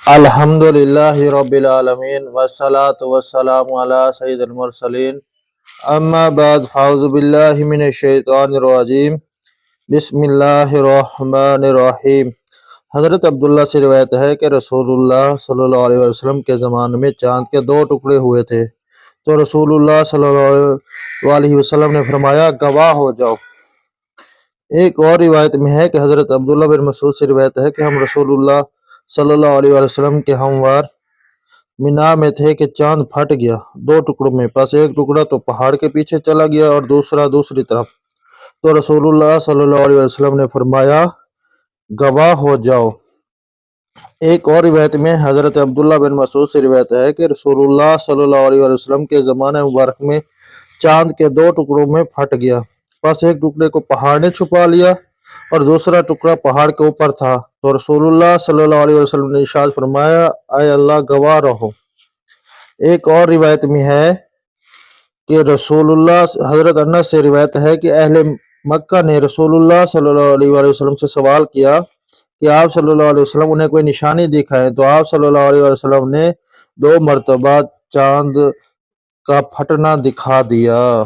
الحمدللہ رب العالمین والصلاة والسلام علی سید المرسلین اما بعد فاعوذ باللہ من الشیطان الرجیم بسم اللہ الرحمن الرحیم۔ حضرت عبداللہ سے روایت ہے کہ رسول اللہ صلی اللہ علیہ وسلم کے زمانے میں چاند کے دو ٹکڑے ہوئے تھے، تو رسول اللہ صلی اللہ علیہ وسلم نے فرمایا گواہ ہو جاؤ۔ ایک اور روایت میں ہے کہ حضرت عبداللہ بن مسعود سے روایت ہے کہ ہم رسول اللہ صلی اللہ علیہ وسلم کے ہموار مینا میں تھے کہ چاند پھٹ گیا دو ٹکڑوں میں، پس ایک ٹکڑا تو پہاڑ کے پیچھے چلا گیا اور دوسرا دوسری طرف، تو رسول اللہ صلی اللہ علیہ وسلم نے فرمایا گواہ ہو جاؤ۔ ایک اور روایت میں حضرت عبداللہ بن مسعود سے روایت ہے کہ رسول اللہ صلی اللہ علیہ وسلم کے زمانہ مبارک میں چاند کے دو ٹکڑوں میں پھٹ گیا، پس ایک ٹکڑے کو پہاڑ نے چھپا لیا اور دوسرا ٹکڑا پہاڑ کے اوپر تھا، تو رسول اللہ صلی اللہ علیہ وسلم نے ارشاد فرمایا اے اللہ گواہ رہو۔ ایک اور روایت میں ہے کہ رسول اللہ حضرت انس سے روایت ہے کہ اہل مکہ نے رسول اللہ صلی اللہ علیہ وسلم سے سوال کیا کہ آپ صلی اللہ علیہ وسلم انہیں کوئی نشانی دکھائیں، تو آپ صلی اللہ علیہ وسلم نے 2 مرتبہ چاند کا پھٹنا دکھا دیا۔